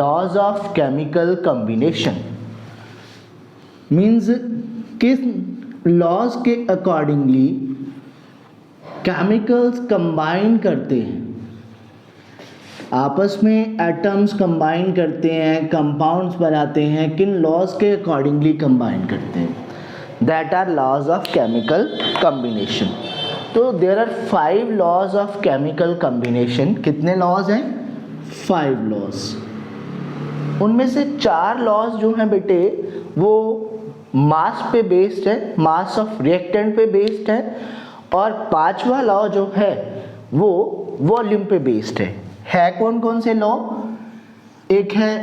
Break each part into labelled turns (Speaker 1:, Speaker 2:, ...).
Speaker 1: Laws of chemical combination means किस laws के accordingly chemicals combine करते हैं, आपस में एटम्स कंबाइन करते हैं, कंपाउंड्स बनाते हैं, किन लॉज के अकॉर्डिंगली कंबाइन करते हैं, that are laws of chemical combination. तो there are 5 laws of chemical combination. कितने लॉज हैं? 5 लॉज। उनमें से 4 लॉज जो हैं बेटे वो मास पे बेस्ड है, मास ऑफ रिएक्टेंट पे बेस्ड है, और 5वां लॉ जो है वो वॉल्यूम पे बेस्ड है कौन कौन से लॉ? एक है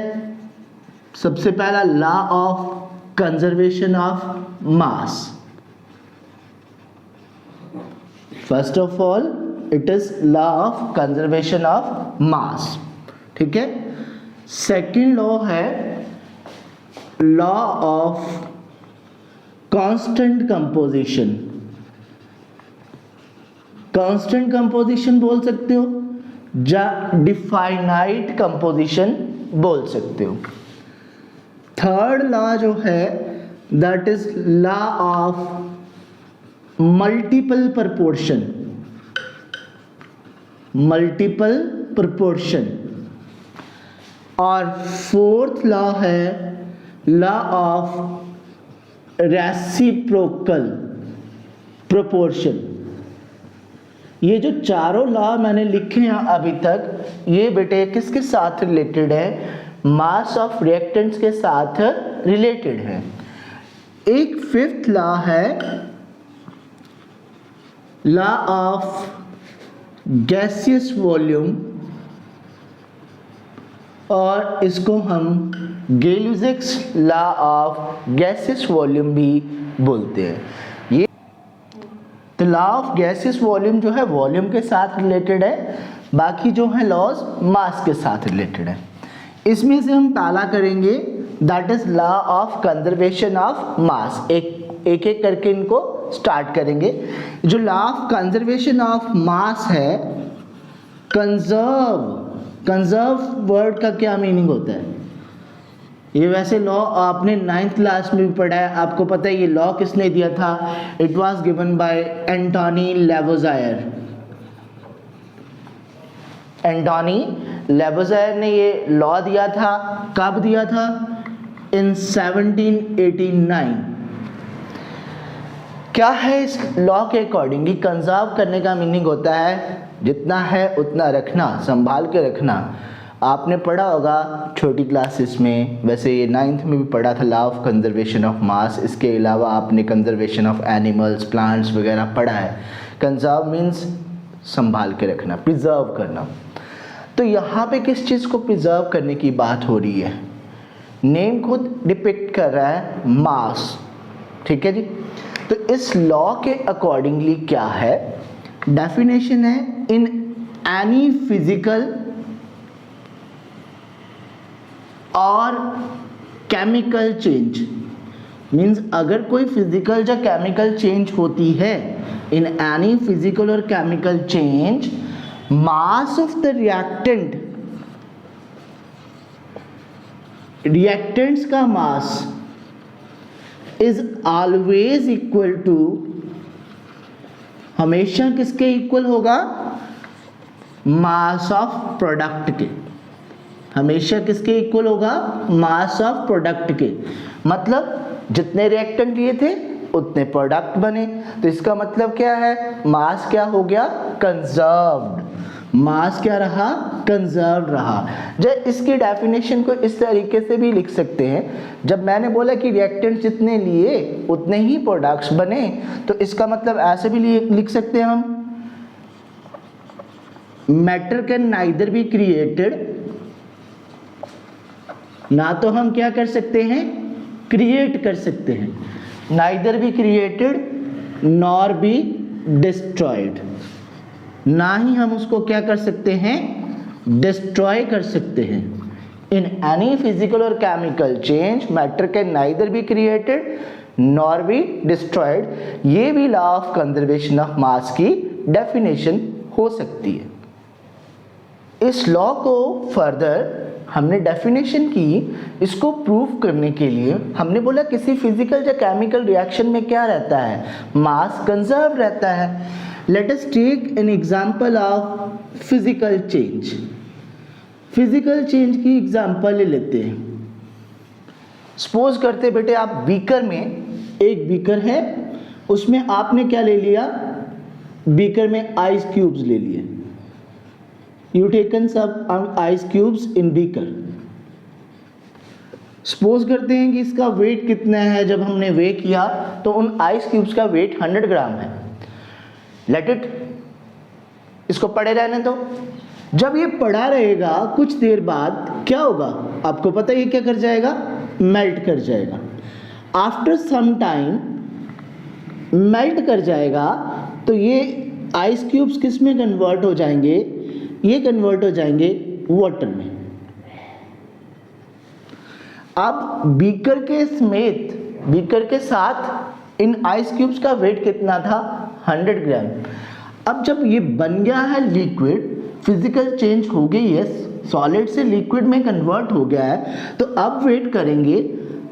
Speaker 1: सबसे पहला law of conservation of mass. First of all it is law of conservation of मास, ठीक है। सेकंड लॉ है law of constant composition. Constant composition बोल सकते हो या डिफाइनाइट कंपोजिशन बोल सकते हो। थर्ड लॉ जो है that is law of multiple proportion. Multiple proportion. और फोर्थ लॉ है लॉ ऑफ रेसिप्रोकल प्रोपोर्शन। ये जो चारों लॉ मैंने लिखे हैं अभी तक, ये बेटे किसके साथ रिलेटेड है? मास ऑफ रिएक्टेंट्स के साथ रिलेटेड है। एक फिफ्थ लॉ है लॉ ऑफ गैसियस वॉल्यूम, और इसको हम गैल्यूजिक्स लॉ ऑफ गैसियस वॉल्यूम भी बोलते हैं। ये तो लॉ ऑफ गैसियस वॉल्यूम जो है वॉल्यूम के साथ रिलेटेड है, बाकी जो है लॉज मास के साथ रिलेटेड है। इसमें से हम पहला करेंगे that is law of conservation of मास। एक एक करके इनको स्टार्ट करेंगे। जो लॉ ऑफ कंजर्वेशन ऑफ मास है, कंजर्व वर्ड का क्या मीनिंग होता है? ये वैसे लॉ आपने 9th क्लास में भी पढ़ा है, आपको पता है ये लॉ किसने दिया था? It was given by Antoine Lavoisier. Antoine Lavoisier ने ये लॉ दिया था। कब दिया था? इन 1789। क्या है इस लॉ के अकॉर्डिंगली? कंजर्व करने का मीनिंग होता है जितना है उतना रखना, संभाल के रखना। आपने पढ़ा होगा छोटी क्लासेस में, वैसे ये 9th में भी पढ़ा था लॉ ऑफ कंजर्वेशन ऑफ मास। इसके अलावा आपने कंजर्वेशन ऑफ एनिमल्स, प्लांट्स वगैरह पढ़ा है। कंजर्व मीन्स संभाल के रखना, प्रिजर्व करना। तो यहाँ पे किस चीज़ को प्रिजर्व करने की बात हो रही है? नेम खुद डिपिक्ट कर रहा है मास, ठीक है जी। तो इस लॉ के अकॉर्डिंगली क्या है? डेफिनेशन है in any physical or chemical change. Means अगर कोई फिजिकल या केमिकल चेंज होती है, in any physical or chemical change, mass of the reactant, reactants का mass is always equal to, हमेशा किसके इक्वल होगा? मास ऑफ प्रोडक्ट के। हमेशा किसके इक्वल होगा? मास ऑफ प्रोडक्ट के। मतलब जितने रिएक्टेंट लिए थे उतने प्रोडक्ट बने। तो इसका मतलब क्या है? मास क्या हो गया? कंजर्व्ड। मास क्या रहा? कंजर्व्ड रहा। जब इसकी डेफिनेशन को इस तरीके से भी लिख सकते हैं, जब मैंने बोला कि रिएक्टेंट जितने लिए उतने ही प्रोडक्ट्स बने, तो इसका मतलब ऐसे भी लिख सकते हैं हम, matter can neither be created, ना तो हम क्या कर सकते हैं? क्रिएट कर सकते हैं, neither be created nor be destroyed, ना ही हम उसको क्या कर सकते हैं? डिस्ट्रॉय कर सकते हैं। इन any physical or chemical change matter can neither be created nor be destroyed. ये भी लॉ ऑफ कंजर्वेशन ऑफ मास की डेफिनेशन हो सकती है। इस लॉ को फर्दर हमने डेफिनेशन की, इसको प्रूव करने के लिए हमने बोला किसी फिजिकल या केमिकल रिएक्शन में क्या रहता है, मास कंजर्व रहता है। Let us take an example of physical change. Physical change की एग्जांपल ले लेते हैं। सपोज करते बेटे आप बीकर में, एक बीकर है, उसमें आपने क्या ले लिया, बीकर में आइस क्यूब्स ले लिए। यू टेकन सब आइस क्यूब्स इन बीकर। सपोज करते हैं कि इसका वेट कितना है, जब हमने वे किया तो उन आइस क्यूब्स का वेट 100 ग्राम है। लेट इट, इसको पड़े रहने दो। जब ये पड़ा रहेगा कुछ देर बाद क्या होगा, आपको पता है ये क्या कर जाएगा, मेल्ट कर जाएगा। आफ्टर सम टाइम मेल्ट कर जाएगा तो ये आइस क्यूब्स किस में कन्वर्ट हो जाएंगे, ये कन्वर्ट हो जाएंगे वाटर में। अब बीकर के समेत, बीकर के साथ इन आइस क्यूब्स का वेट कितना था, 100 ग्राम। अब जब ये बन गया है लिक्विड, फिजिकल चेंज हो गई है, सॉलिड से लिक्विड में कन्वर्ट हो गया है, तो अब वेट करेंगे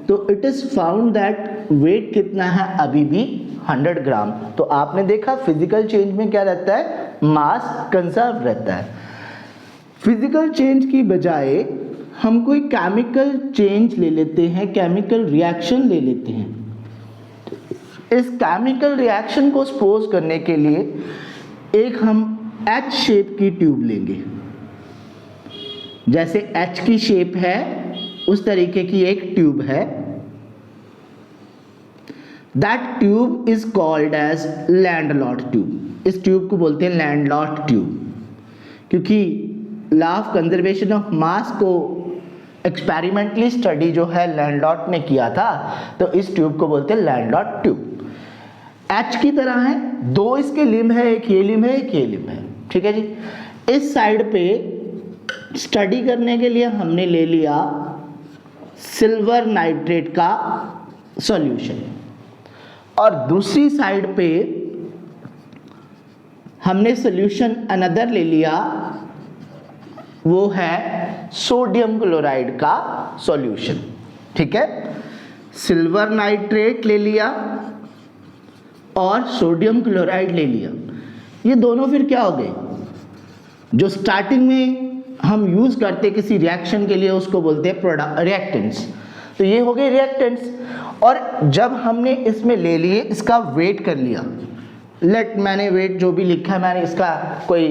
Speaker 1: तो it is found that weight कितना है, अभी भी 100 ग्राम। तो आपने देखा फिजिकल चेंज में क्या रहता है, मास कंजर्व रहता है। फिजिकल चेंज की बजाय हम कोई केमिकल चेंज ले लेते हैं, केमिकल रिएक्शन ले लेते हैं। इस केमिकल रिएक्शन को सपोज करने के लिए एक हम एच शेप की ट्यूब लेंगे, जैसे एच की शेप है उस तरीके की एक ट्यूब है। That tube is called as Landolt tube. इस ट्यूब को बोलते हैं लैंडलॉर्ड ट्यूब, क्योंकि law of conservation of mass को एक्सपेरिमेंटली स्टडी जो है लैंडलॉर्ड ने किया था, तो इस ट्यूब को बोलते हैं लैंडलॉर्ड ट्यूब। एच की तरह है, दो इसके लिम्ब है, एक ये लिम्ब है, एक ये लिम्ब है, ठीक है जी। इस साइड पे स्टडी करने के लिए हमने ले लिया सिल्वर नाइट्रेट का सॉल्यूशन, और दूसरी साइड पे हमने सॉल्यूशन अनदर ले लिया, वो है सोडियम क्लोराइड का सॉल्यूशन, ठीक है। सिल्वर नाइट्रेट ले लिया और सोडियम क्लोराइड ले लिया। ये दोनों फिर क्या हो गए, जो स्टार्टिंग में हम यूज करते किसी रिएक्शन के लिए उसको बोलते हैं प्रोडक्ट, रिएक्टेंट्स। तो ये हो गए रिएक्टेंट्स। और जब हमने इसमें ले लिए, इसका वेट कर लिया, मैंने वेट जो भी लिखा है, मैंने इसका कोई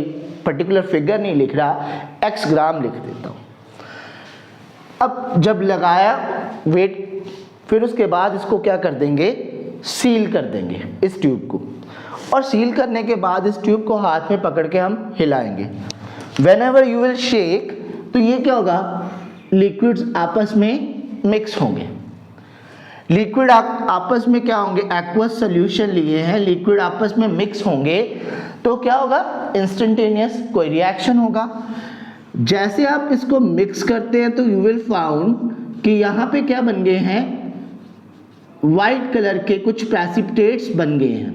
Speaker 1: पर्टिकुलर फिगर नहीं लिख रहा, x ग्राम लिख देता हूँ। अब जब लगाया वेट, फिर उसके बाद इसको क्या कर देंगे, सील कर देंगे इस ट्यूब को, और सील करने के बाद इस ट्यूब को हाथ में पकड़ के हम हिलाएंगे। Whenever you will shake, तो ये क्या होगा, लिक्विड्स आपस में मिक्स होंगे। लिक्विड आपस में क्या होंगे, एक्वस सॉल्यूशन लिए हैं, लिक्विड आपस में मिक्स होंगे, तो क्या होगा, इंस्टेंटेनियस कोई रिएक्शन होगा। जैसे आप इसको मिक्स करते हैं तो यू विल फाउंड कि यहाँ पे क्या बन गए हैं, वाइट कलर के कुछ प्रेसिपिटेट्स बन गए हैं,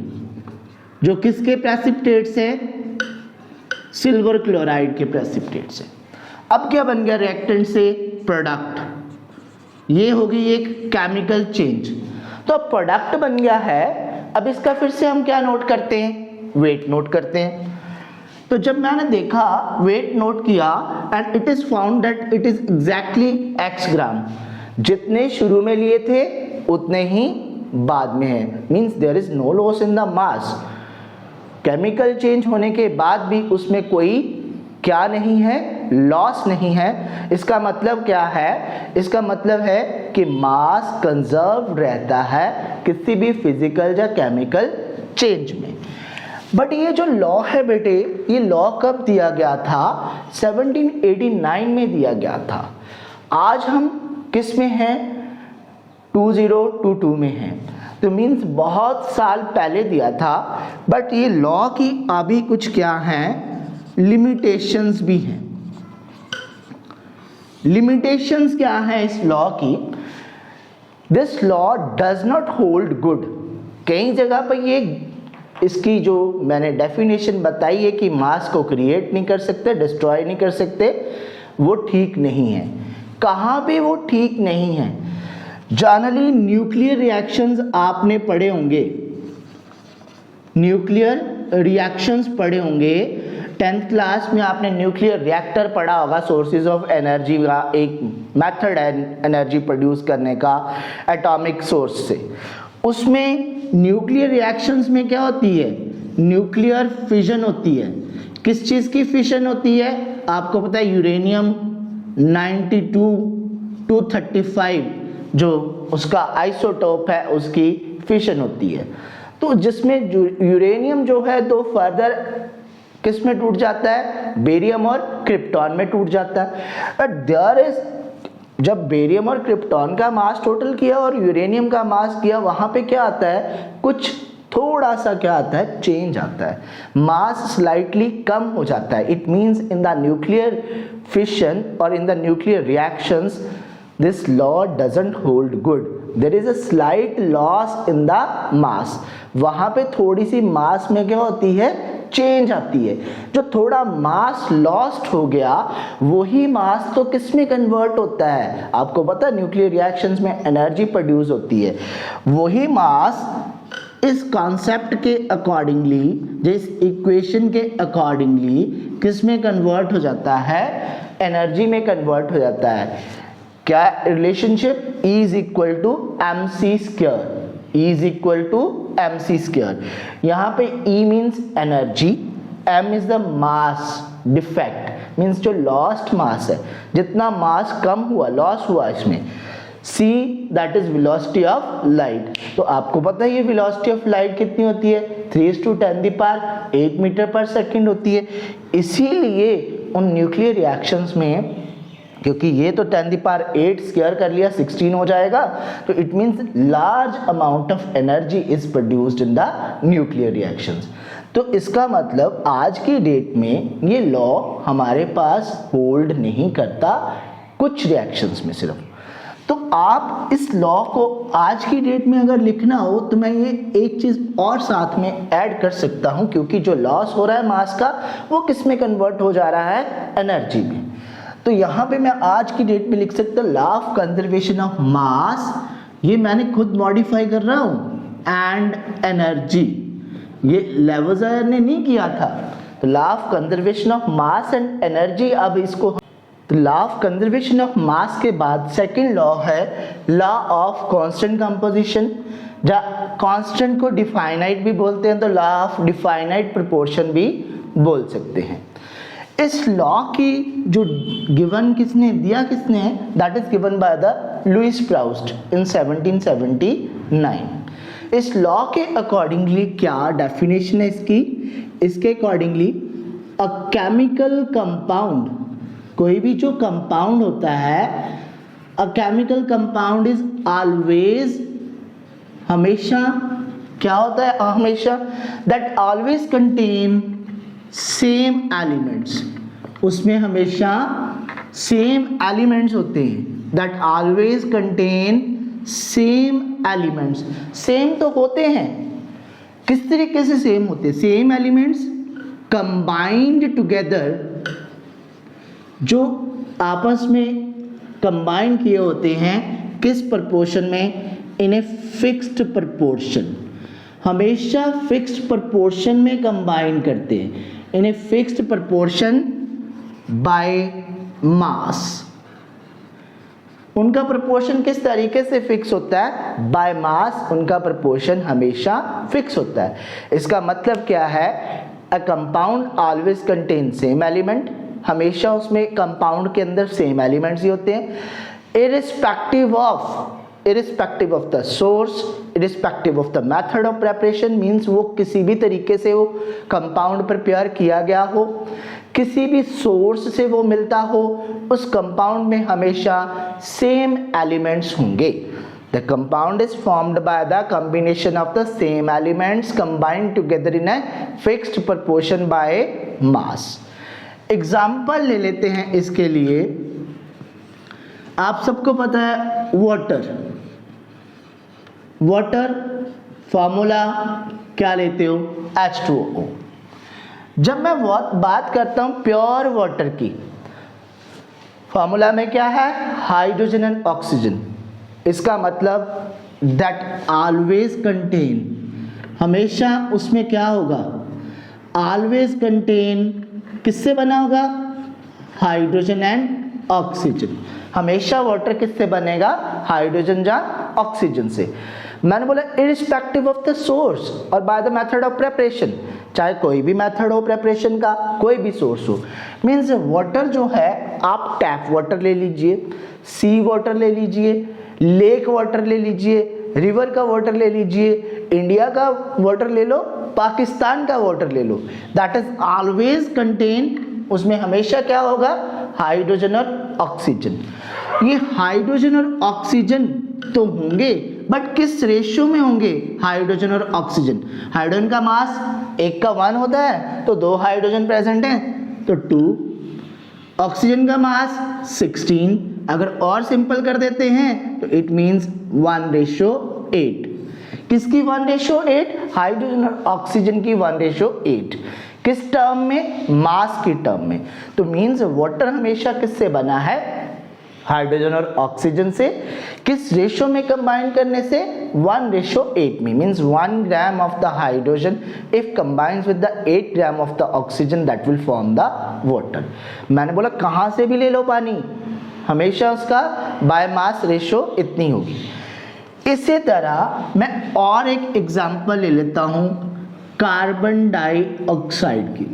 Speaker 1: जो किसके प्रेसिपिटेट्स हैं, सिल्वर क्लोराइड के प्रेसिपिटेट्स हैं। अब क्या बन गया रिएक्टेंट से, प्रोडक्ट। ये होगी एक केमिकल चेंज। तो अब प्रोडक्ट बन गया है, अब इसका फिर से हम क्या नोट करते हैं, वेट नोट करते हैं। तो जब मैंने देखा, वेट नोट किया, and it is found that it is exactly x ग्राम। जितने शुरू में लिए थे उतने ही बाद में है, means there is no loss in the mass. Chemical change होने के बाद भी उसमें कोई क्या नहीं है, लॉस नहीं है। इसका मतलब क्या है, इसका मतलब है कि मास कंजर्व रहता है किसी भी फिजिकल या केमिकल चेंज में। बट ये जो लॉ है बेटे, ये लॉ कब दिया गया था, 1789 में दिया गया था। आज हम किस में हैं, 2022 में हैं, तो मीन्स बहुत साल पहले दिया था। बट ये लॉ की अभी कुछ क्या हैं, लिमिटेशंस भी हैं। लिमिटेशंस क्या है इस लॉ की, this law does not hold good. कई जगह पर ये, इसकी जो मैंने डेफिनेशन बताई है कि मास को क्रिएट नहीं कर सकते, डिस्ट्रॉय नहीं कर सकते, वो ठीक नहीं है। कहाँ पे वो ठीक नहीं है? जनरली न्यूक्लियर रिएक्शंस आपने पढ़े होंगे, न्यूक्लियर रिएक्शंस पढ़े होंगे 10th क्लास में। आपने न्यूक्लियर रिएक्टर पढ़ा होगा, सोर्सेज ऑफ एनर्जी का एक मेथड है एनर्जी प्रोड्यूस करने का एटॉमिक सोर्स से। उसमें न्यूक्लियर रिएक्शंस में क्या होती है? न्यूक्लियर फिजन होती है। किस चीज़ की फिशन होती है? आपको पता है यूरेनियम 92-235 जो उसका आइसोटोप है उसकी फिशन होती है। तो जिसमें यूरेनियम जो है तो फर्दर किस में टूट जाता है? बेरियम और क्रिप्टॉन में टूट जाता है। बट देयर इज, जब बेरियम और क्रिप्टॉन का मास टोटल किया और यूरेनियम का मास किया, वहां पे क्या आता है? कुछ थोड़ा सा क्या आता है? चेंज आता है, मास स्लाइटली कम हो जाता है। It means in the nuclear fission और in the nuclear reactions this law doesn't hold good, there is a slight loss in the mass. वहां पे थोड़ी सी मास में क्या होती है? चेंज आती है। जो थोड़ा मास लॉस्ट हो गया वही मास तो किस में कन्वर्ट होता है? आपको पता है न्यूक्लियर रिएक्शंस में एनर्जी प्रोड्यूस होती है। वही मास इस कॉन्सेप्ट के अकॉर्डिंगली, जिस इक्वेशन के अकॉर्डिंगली किस में कन्वर्ट हो जाता है? एनर्जी में कन्वर्ट हो जाता है। क्या relationship? E is equal to mc square, E is equal to mc square. यहाँ पे E means energy, m is the mass defect, means जो लॉस्ट मास है, जितना मास कम हुआ, लॉस हुआ इसमें। c that is velocity of light. तो आपको पता है ये वेलोसिटी ऑफ लाइट कितनी होती है? 3×10⁸ मीटर पर सेकेंड होती है। इसीलिए उन न्यूक्लियर रिएक्शंस में, क्योंकि ये तो 10⁸ स्क्वायर कर लिया 16 हो जाएगा, तो it means large amount of energy is produced in the nuclear reactions. तो इसका मतलब आज की डेट में ये लॉ हमारे पास होल्ड नहीं करता कुछ रिएक्शंस में सिर्फ। तो आप इस लॉ को आज की डेट में अगर लिखना हो तो मैं ये एक चीज़ और साथ में ऐड कर सकता हूँ, क्योंकि जो लॉस हो रहा है मास का वो किस में कन्वर्ट हो जा रहा है? एनर्जी में। तो यहाँ पे मैं आज की डेट में लिख सकता हूँ लॉ ऑफ कंजर्वेशन ऑफ मास, ये मैंने खुद मॉडिफाई कर रहा हूँ, एंड एनर्जी, ये लेवोज़ायर ने नहीं किया था। तो law of conservation of mass and energy, अब इसको तो लॉ ऑफ कंजर्वेशन ऑफ मास के बाद सेकंड लॉ है लॉ ऑफ कांस्टेंट कंपोजिशन। जहाँ कांस्टेंट को डिफाइनाइट भी बोलते हैं तो लॉ ऑफ डिफाइनाइट प्रोपोर्शन भी बोल सकते हैं। इस लॉ की जो गिवन किसने दिया, किसने है? That is given by the Louis Proust in 1779। इस लॉ के अकॉर्डिंगली क्या डेफिनेशन है इसकी? इसके अकॉर्डिंगली अ केमिकल कंपाउंड, कोई भी जो कंपाउंड होता है, a chemical compound is always, हमेशा क्या होता है? हमेशा that always contain same elements, उसमें हमेशा सेम एलिमेंट्स होते हैं। That always contain same elements. Same तो होते हैं, किस तरीके से सेम होते हैं? सेम एलिमेंट्स कंबाइंड टुगेदर, जो आपस में कंबाइन किए होते हैं, किस प्रपोर्शन में? इन ए फिक्स्ड प्रपोर्शन, हमेशा फिक्स्ड प्रपोर्शन में कंबाइन करते हैं, in a fixed proportion by mass. उनका प्रपोर्शन किस तरीके से फिक्स होता है? बाय मास, उनका प्रपोर्शन हमेशा फिक्स होता है। इसका मतलब क्या है? A compound always contain same element, हमेशा उसमें कंपाउंड के अंदर सेम एलिमेंट्स ही होते हैं, irrespective of the source, irrespective of the method of preparation, means वो किसी भी तरीके से वो कंपाउंड प्रिपेयर किया गया हो, किसी भी सोर्स से वो मिलता हो, उस कंपाउंड में हमेशा सेम एलिमेंट्स होंगे। The compound is formed by the combination of the same elements combined together in a fixed proportion by mass. Example ले लेते हैं इसके लिए। आप सबको पता है वाटर फॉर्मूला क्या लेते हो? H2O। जब मैं बात करता हूं प्योर वाटर की, फॉर्मूला में क्या है, हाइड्रोजन एंड ऑक्सीजन। इसका मतलब दैट ऑलवेज कंटेन, हमेशा उसमें क्या होगा, ऑलवेज कंटेन किससे बना होगा, हाइड्रोजन एंड ऑक्सीजन। हमेशा वाटर किससे बनेगा, हाइड्रोजन या ऑक्सीजन से। मैंने बोला इरिस्पेक्टिव ऑफ द सोर्स और by the method of preparation, चाहे कोई भी मेथड हो प्रिपरेशन का, कोई भी सोर्स हो। मीन्स वाटर जो है, आप टैप वाटर ले लीजिए, सी वाटर ले लीजिए, लेक वाटर ले लीजिए, रिवर का वाटर ले लीजिए, इंडिया का वाटर ले लो, पाकिस्तान का वाटर ले लो, दैट इज ऑलवेज कंटेन, उसमें हमेशा क्या होगा, हाइड्रोजन और ऑक्सीजन। ये हाइड्रोजन और ऑक्सीजन तो होंगे, बट किस रेशियो में होंगे, हाइड्रोजन और ऑक्सीजन। हाइड्रोजन का मास 1 का 1 होता है, तो 2 हाइड्रोजन प्रेजेंट हैं तो 2। ऑक्सीजन का मास 16, अगर और सिंपल कर देते हैं तो इट मीन्स 1:8। किसकी 1:8, हाइड्रोजन और ऑक्सीजन की 1:8। किस टर्म में, मास की टर्म में। तो मीन्स वाटर हमेशा किससे बना है, हाइड्रोजन और ऑक्सीजन से। किस रेशियो में कंबाइन करने से, 1:8 में। Means 1 gram of the hydrogen if combines with the 8 gram of the oxygen that will form the water. मैंने बोला कहाँ से भी ले लो पानी, हमेशा उसका बाय मास रेशियो इतनी होगी। इसी तरह मैं और एक एग्जांपल ले लेता हूँ कार्बन डाइऑक्साइड की।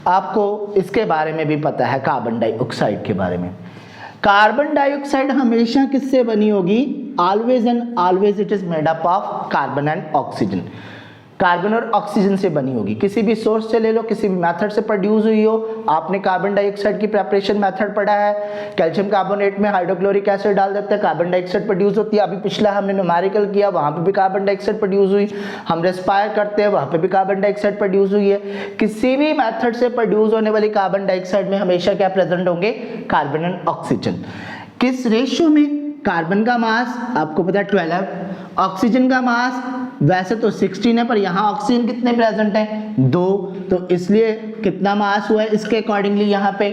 Speaker 1: आपको इसके बारे में भी पता है, कार्बन डाइऑक्साइड के बारे में। कार्बन डाइऑक्साइड हमेशा किससे बनी होगी, always and always it is made up of carbon and oxygen. Carbon और ऑक्सीजन से बनी होगी। किसी भी सोर्स से ले लो, किसी भी मेथड से प्रोड्यूस हुई हो। आपने कार्बन डाइऑक्साइड की प्रिपरेशन मेथड पढ़ा है, कैल्शियम कार्बोनेट में हाइड्रोक्लोरिक एसिड डाल देते हैं, कार्बन डाइऑक्साइड प्रोड्यूस होती है। अभी पिछला हमने न्यूमेरिकल किया, वहाँ पे भी कार्बन डाइऑक्साइड प्रोड्यूस हुई। हम रेस्पायर करते हैं, वहाँ पे भी कार्बन डाइऑक्साइड प्रोड्यूस हुई है। किसी भी मेथड से प्रोड्यूस होने वाली कार्बन डाइऑक्साइड में हमेशा क्या प्रेजेंट होंगे, कार्बन एंड ऑक्सीजन। किस रेशियो में, कार्बन का मास आपको पता है 12, ऑक्सीजन का मास वैसे तो 16 है, पर यहाँ ऑक्सीजन कितने प्रेजेंट हैं, 2, तो इसलिए कितना मास हुआ है इसके अकॉर्डिंगली यहाँ पे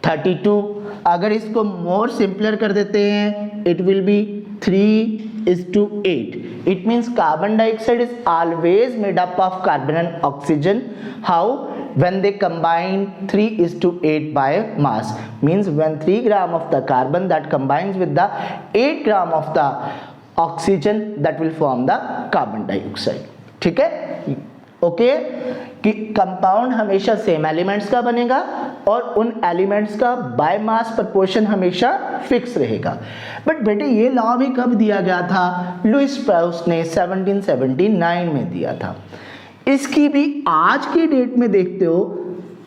Speaker 1: 32। अगर इसको मोर सिंपलर कर देते हैं, it will be 3:8। It means carbon dioxide is always made up of carbon and oxygen. How, when they combine 3:8 by mass, means when 3 gram of the carbon that combines with the 8 gram of the oxygen that will form the carbon dioxide। ठीक है, okay कि compound हमेशा same elements का बनेगा और उन elements का by mass proportion हमेशा फिक्स रहेगा। बट बेटे ये लॉ भी कब दिया गया था, लुईस पाउस ने 1779 में दिया था। इसकी भी आज की डेट में देखते हो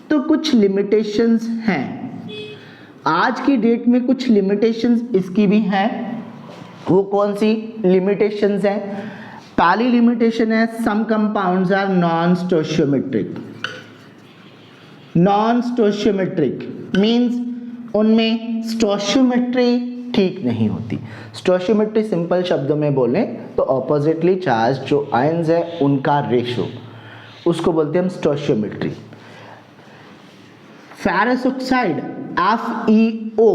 Speaker 1: तो कुछ लिमिटेशंस हैं, आज की डेट में कुछ लिमिटेशंस इसकी भी हैं। वो कौन सी लिमिटेशंस हैं, पहली लिमिटेशन है some compounds are non stoichiometric. Non stoichiometric means उनमें स्टोइचियोमेट्री ठीक नहीं होती। स्टोइचियोमेट्री सिंपल शब्दों में बोलें तो ऑपोजिटली चार्ज जो आयंस है उनका रेशो, उसको बोलते हैं हम स्टोइचियोमेट्री। फेरस ऑक्साइड FeO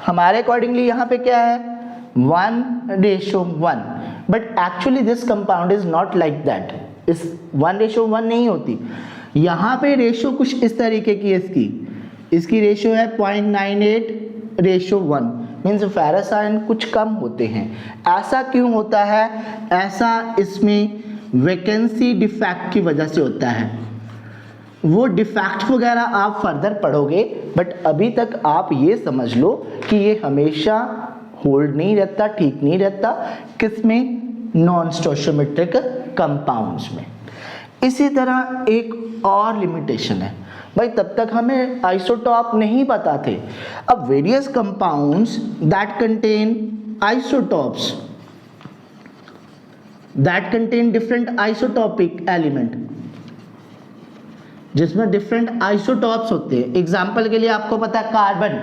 Speaker 1: हमारे अकॉर्डिंगली यहाँ पे क्या है 1:1, but actually this compound is not like that. इस 1:1 नहीं होती, यहाँ पे रेशो कुछ इस तरीके की है इसकी रेशो है 0.98:1। मीन्स फेरस आयन कुछ कम होते हैं। ऐसा क्यों होता है, ऐसा इसमें वैकेंसी डिफेक्ट की वजह से होता है। वो डिफेक्ट वगैरह आप फर्दर पढ़ोगे, बट अभी तक आप ये समझ लो कि ये हमेशा होल्ड नहीं रहता, ठीक नहीं रहता, किसमें, नॉन स्टोइचियोमेट्रिक कंपाउंड्स में। इसी तरह एक और लिमिटेशन है भाई, तब तक हमें आइसोटॉप नहीं पता थे। अब various compounds that contain isotopes, that contain different isotopic element, जिसमें डिफरेंट आइसोटॉप्स होते हैं। एग्जाम्पल के लिए आपको पता है कार्बन,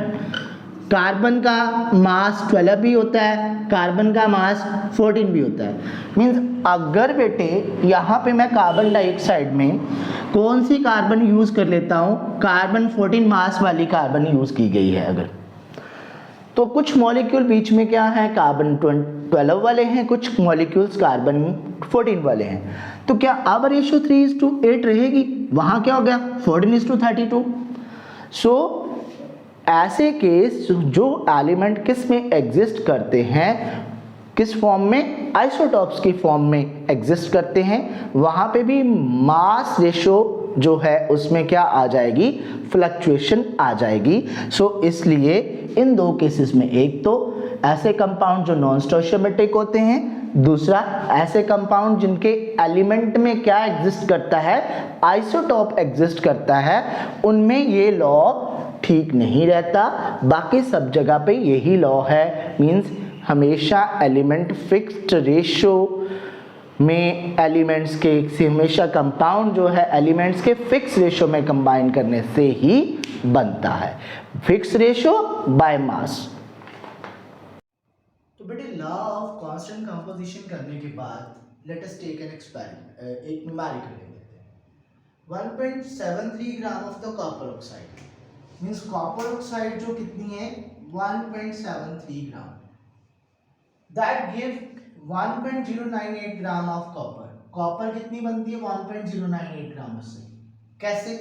Speaker 1: कार्बन का मास 12 भी होता है, कार्बन का मास 14 भी होता है। मीन्स अगर बेटे यहाँ पे मैं कार्बन डाइऑक्साइड में कौन सी कार्बन यूज़ कर लेता हूँ, कार्बन 14 मास वाली कार्बन यूज़ की गई है अगर, तो कुछ मॉलिक्यूल बीच में क्या है, कार्बन 12 वाले हैं, कुछ मॉलिक्यूल्स कार्बन 14 वाले हैं, तो क्या अब रेशियो 3:8 रहेगी, वहाँ क्या हो गया 14:32। सो ऐसे केस जो एलिमेंट किस में एग्जिस्ट करते हैं, किस फॉर्म में, आइसोटॉप्स की फॉर्म में एग्जिस्ट करते हैं, वहाँ पे भी मास रेशियो जो है उसमें क्या आ जाएगी, फ्लक्चुएशन आ जाएगी। सो इसलिए इन दो केसेस में, एक तो ऐसे कंपाउंड जो नॉन स्टोइचियोमेट्रिक होते हैं, दूसरा ऐसे कंपाउंड जिनके एलिमेंट में क्या एग्जिस्ट करता है, आइसोटॉप एग्जिस्ट करता है, उनमें ये लॉ ठीक नहीं रहता। बाकी सब जगह पे यही लॉ है, मींस हमेशा एलिमेंट फिक्स्ड रेशियो में एलिमेंट्स के, हमेशा कंपाउंड जो है एलिमेंट्स के फिक्स रेशियो में कंबाइन करने से ही बनता है, फिक्स रेशियो बाय मास। तो बेटे लॉ ऑफ कांस्टेंट कंपोजिशन करने के बाद let us take an experiment, एक न्यूमेरिकल ले लेते हैं। 1.73 gram of the copper oxide, means copper oxide जो कितनी है 1.73 gram, that give 1.098 gram of copper. Copper कितनी बनती है 1.098 ग्राम से, कैसे,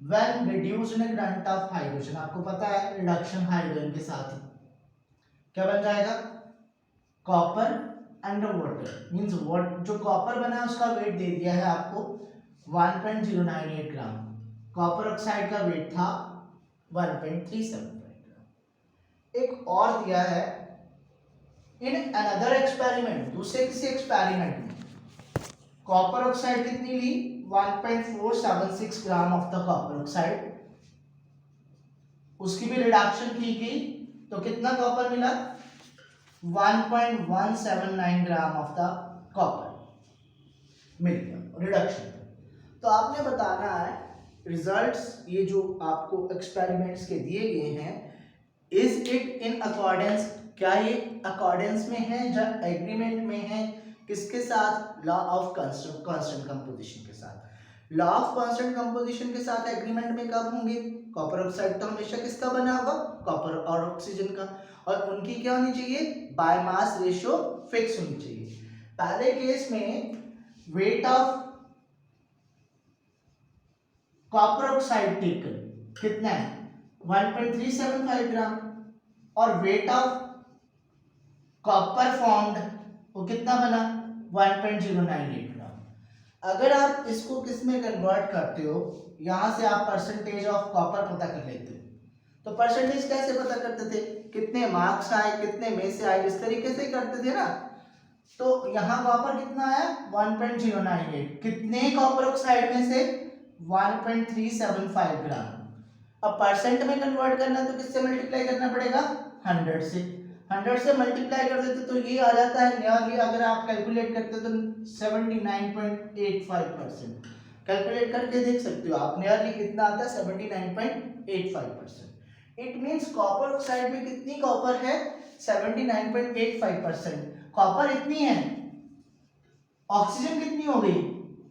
Speaker 1: when reduced in current of hydrogen, आपको पता है रिडक्शन हाइड्रोजन के साथ ही क्या बन जाएगा, कॉपर अंडर वाटर, मींस जो कॉपर बना है उसका वेट दे दिया है आपको 1.098 ग्राम, कॉपर ऑक्साइड का वेट था 1.375 ग्राम। एक और दिया है इन अनदर एक्सपेरिमेंट, दूसरे किसी एक्सपेरिमेंट में कॉपर ऑक्साइड कितनी ली 1.476 ग्राम ऑफ द कॉपर ऑक्साइड, उसकी भी रिडक्शन की गई तो कितना कॉपर मिला 1.179 ग्राम ऑफ द कॉपर मिल गया रिडक्शन। तो आपने बताना है रिजल्ट्स, ये जो आपको एक्सपेरिमेंट्स के दिए गए हैं, इज इट इन अकॉर्डेंस, क्या ये अकॉर्डेंस में है या एग्रीमेंट में है, किसके साथ, लॉ ऑफ कांस्टेंट कंपोजिशन के साथ। लॉ ऑफ कांस्टेंट कंपोजिशन के साथ एग्रीमेंट में कब होंगे, कॉपर ऑक्साइड तो हमेशा किसका बना होगा, कॉपर और ऑक्सीजन का, और उनकी क्या होनी चाहिए, बाय मास रेशियो फिक्स होनी चाहिए। पहले केस में weight of copper oxide taken कितना है 1.375 ग्राम, और वेट ऑफ कॉपर फॉर्म्ड वो कितना बना 1.098 ग्राम। अगर आप इसको किस में कन्वर्ट करते हो, यहां से आप परसेंटेज ऑफ कॉपर पता कर लेते हो, तो परसेंटेज कैसे पता करते थे, कितने मार्क्स आए, कितने में से आए, इस तरीके से करते थे ना। तो यहाँ कॉपर कितना आया 1.098, कितने कॉपर ऑक्साइड में से 1.375 ग्राम। अब परसेंट में कन्वर्ट करना तो किससे मल्टीप्लाई करना पड़ेगा 100 से, 100 से मल्टीप्लाई कर देते तो ये आ जाता है नियरली, अगर आप कैलकुलेट करते तो 79.85%, कैलकुलेट करके देख सकते हो आप, नियरली कितना आता है 79.85%। इट मींस कॉपर ऑक्साइड में कितनी कॉपर है 79.85%, कॉपर इतनी है, ऑक्सीजन कितनी हो गई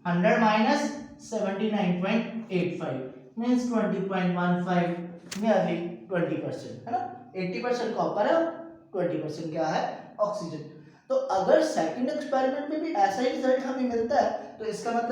Speaker 1: 100 माइनस 79.85 मींस 20.15, नियरली 20% है ना, 80% कॉपर है, 20% क्या है ऑक्सीजन। तो अगर सेकंड एक्सपेरिमेंट में भी ऐसा ही रिजल्ट हमें मिलता है तो इसका मतलब